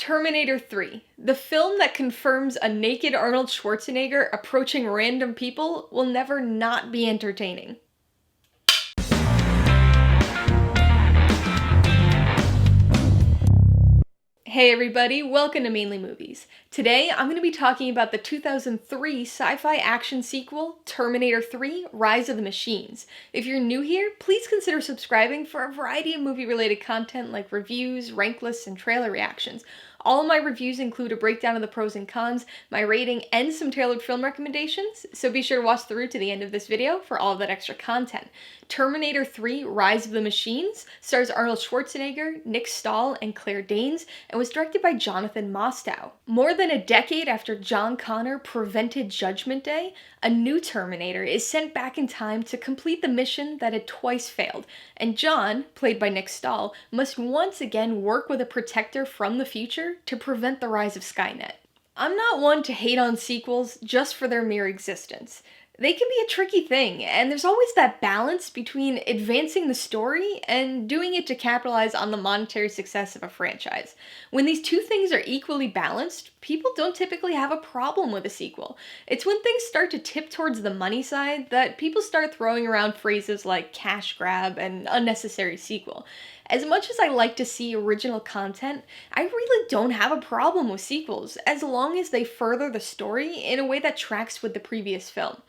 Terminator 3, the film that confirms a naked Arnold Schwarzenegger approaching random people will never not be entertaining. Hey everybody, welcome to Mainely Movies. Today I'm going to be talking about the 2003 sci-fi action sequel, Terminator 3: Rise of the Machines. If you're new here, please consider subscribing for a variety of movie-related content like reviews, rank lists, and trailer reactions. All of my reviews include a breakdown of the pros and cons, my rating, and some tailored film recommendations, so be sure to watch through to the end of this video for all of that extra content. Terminator 3: Rise of the Machines stars Arnold Schwarzenegger, Nick Stahl, and Claire Danes, and was directed by Jonathan Mostow. More than a decade after John Connor prevented Judgment Day, a new Terminator is sent back in time to complete the mission that had twice failed, and John, played by Nick Stahl, must once again work with a protector from the future to prevent the rise of Skynet. I'm not one to hate on sequels just for their mere existence. They can be a tricky thing, and there's always that balance between advancing the story and doing it to capitalize on the monetary success of a franchise. When these two things are equally balanced, people don't typically have a problem with a sequel. It's when things start to tip towards the money side that people start throwing around phrases like cash grab and unnecessary sequel. As much as I like to see original content, I really don't have a problem with sequels, as long as they further the story in a way that tracks with the previous film.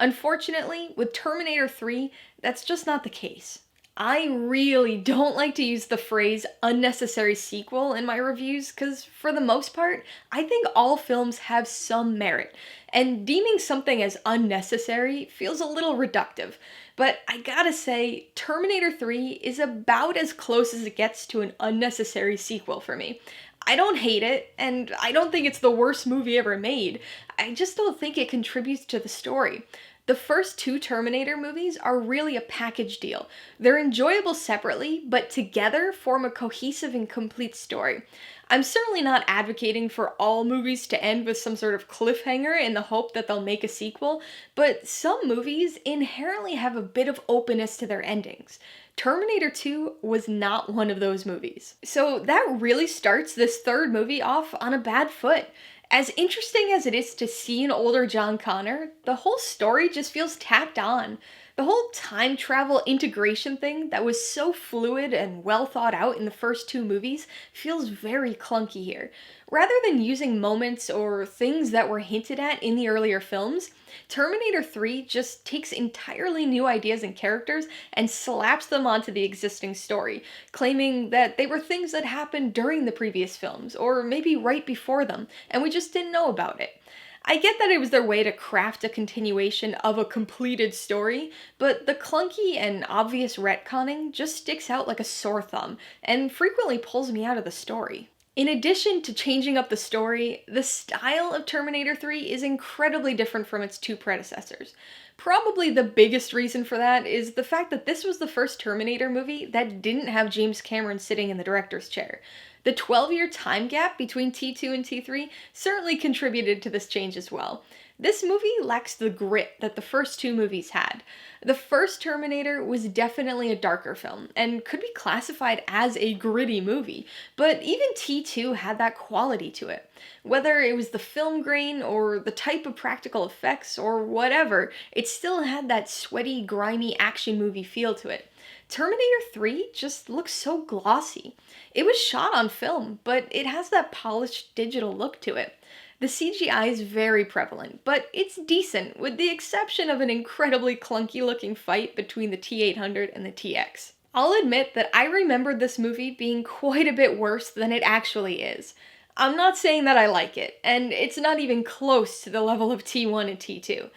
Unfortunately, with Terminator 3, that's just not the case. I really don't like to use the phrase unnecessary sequel in my reviews because, for the most part, I think all films have some merit, and deeming something as unnecessary feels a little reductive. But I gotta say, Terminator 3 is about as close as it gets to an unnecessary sequel for me. I don't hate it, and I don't think it's the worst movie ever made. I just don't think it contributes to the story. The first two Terminator movies are really a package deal. They're enjoyable separately, but together form a cohesive and complete story. I'm certainly not advocating for all movies to end with some sort of cliffhanger in the hope that they'll make a sequel, but some movies inherently have a bit of openness to their endings. Terminator 2 was not one of those movies. So that really starts this third movie off on a bad foot. As interesting as it is to see an older John Connor, the whole story just feels tacked on. The whole time travel integration thing that was so fluid and well thought out in the first two movies feels very clunky here. Rather than using moments or things that were hinted at in the earlier films, Terminator 3 just takes entirely new ideas and characters and slaps them onto the existing story, claiming that they were things that happened during the previous films, or maybe right before them, and we just didn't know about it. I get that it was their way to craft a continuation of a completed story, but the clunky and obvious retconning just sticks out like a sore thumb, and frequently pulls me out of the story. In addition to changing up the story, the style of Terminator 3 is incredibly different from its two predecessors. Probably the biggest reason for that is the fact that this was the first Terminator movie that didn't have James Cameron sitting in the director's chair. The 12-year time gap between T2 and T3 certainly contributed to this change as well. This movie lacks the grit that the first two movies had. The first Terminator was definitely a darker film, and could be classified as a gritty movie, but even T2 had that quality to it. Whether it was the film grain, or the type of practical effects, or whatever, it still had that sweaty, grimy action movie feel to it. Terminator 3 just looks so glossy. It was shot on film, but it has that polished digital look to it. The CGI is very prevalent, but it's decent, with the exception of an incredibly clunky looking fight between the T-800 and the TX. I'll admit that I remembered this movie being quite a bit worse than it actually is. I'm not saying that I like it, and it's not even close to the level of T1 and T2.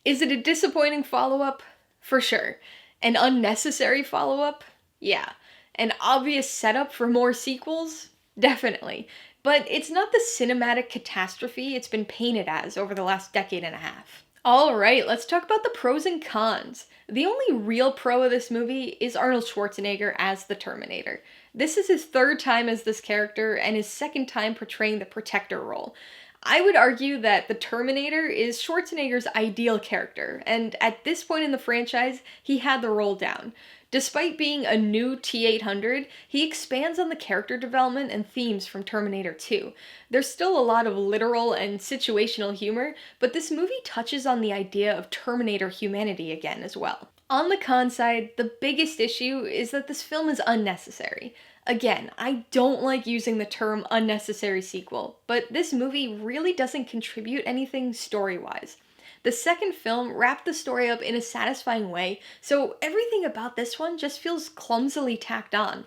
Is it a disappointing follow-up? For sure. An unnecessary follow-up? Yeah. An obvious setup for more sequels? Definitely. But it's not the cinematic catastrophe it's been painted as over the last decade and a half. Alright, let's talk about the pros and cons. The only real pro of this movie is Arnold Schwarzenegger as the Terminator. This is his third time as this character and his second time portraying the protector role. I would argue that the Terminator is Schwarzenegger's ideal character, and at this point in the franchise, he had the role down. Despite being a new T-800, he expands on the character development and themes from Terminator 2. There's still a lot of literal and situational humor, but this movie touches on the idea of Terminator humanity again as well. On the con side, the biggest issue is that this film is unnecessary. Again, I don't like using the term unnecessary sequel, but this movie really doesn't contribute anything story-wise. The second film wrapped the story up in a satisfying way, so everything about this one just feels clumsily tacked on.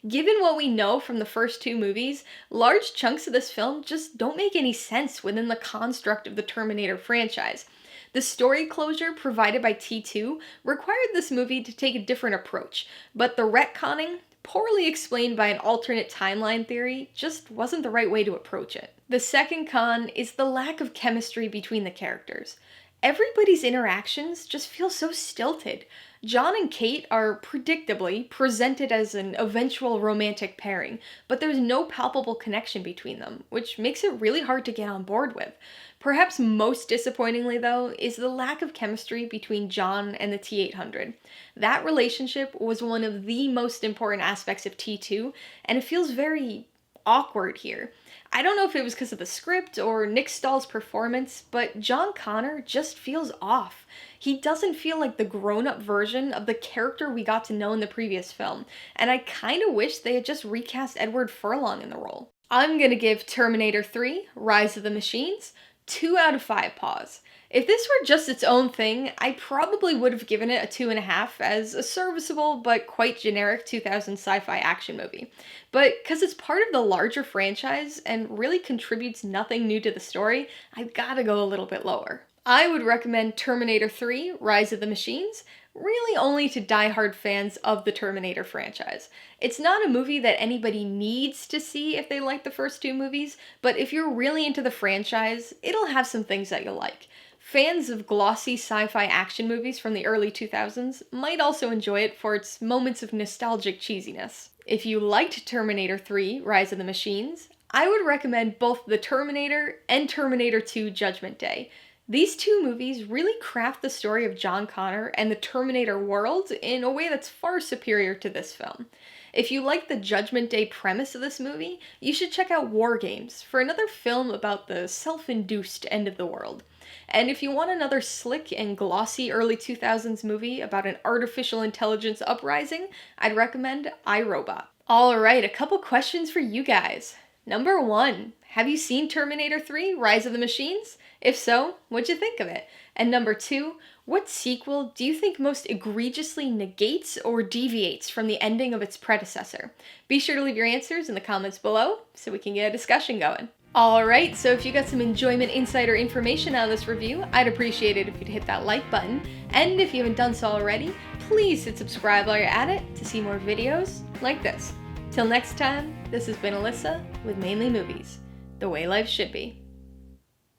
Given what we know from the first two movies, large chunks of this film just don't make any sense within the construct of the Terminator franchise. The story closure provided by T2 required this movie to take a different approach, but the retconning, poorly explained by an alternate timeline theory, just wasn't the right way to approach it. The second con is the lack of chemistry between the characters. Everybody's interactions just feel so stilted. John and Kate are predictably presented as an eventual romantic pairing, but there's no palpable connection between them, which makes it really hard to get on board with. Perhaps most disappointingly, though, is the lack of chemistry between John and the T-800. That relationship was one of the most important aspects of T2, and it feels very awkward here. I don't know if it was because of the script or Nick Stahl's performance, but John Connor just feels off. He doesn't feel like the grown-up version of the character we got to know in the previous film, and I kinda wish they had just recast Edward Furlong in the role. I'm gonna give Terminator 3, Rise of the Machines, 2 out of 5 paws. If this were just its own thing, I probably would have given it a 2.5 as a serviceable but quite generic 2000 sci-fi action movie. But because it's part of the larger franchise and really contributes nothing new to the story, I've gotta go a little bit lower. I would recommend Terminator 3, Rise of the Machines, really only to die-hard fans of the Terminator franchise. It's not a movie that anybody needs to see if they like the first two movies, but if you're really into the franchise, it'll have some things that you'll like. Fans of glossy sci-fi action movies from the early 2000s might also enjoy it for its moments of nostalgic cheesiness. If you liked Terminator 3, Rise of the Machines, I would recommend both The Terminator and Terminator 2 Judgment Day. These two movies really craft the story of John Connor and the Terminator world in a way that's far superior to this film. If you like the Judgment Day premise of this movie, you should check out War Games for another film about the self-induced end of the world. And if you want another slick and glossy early 2000s movie about an artificial intelligence uprising, I'd recommend iRobot. Alright, a couple questions for you guys. Number 1, have you seen Terminator 3, Rise of the Machines? If so, what'd you think of it? And number 2, what sequel do you think most egregiously negates or deviates from the ending of its predecessor? Be sure to leave your answers in the comments below so we can get a discussion going. Alright, so if you got some enjoyment, insight, or information out of this review, I'd appreciate it if you'd hit that like button. And if you haven't done so already, please hit subscribe while you're at it to see more videos like this. Till next time, this has been Alyssa with Mainly Movies, the way life should be.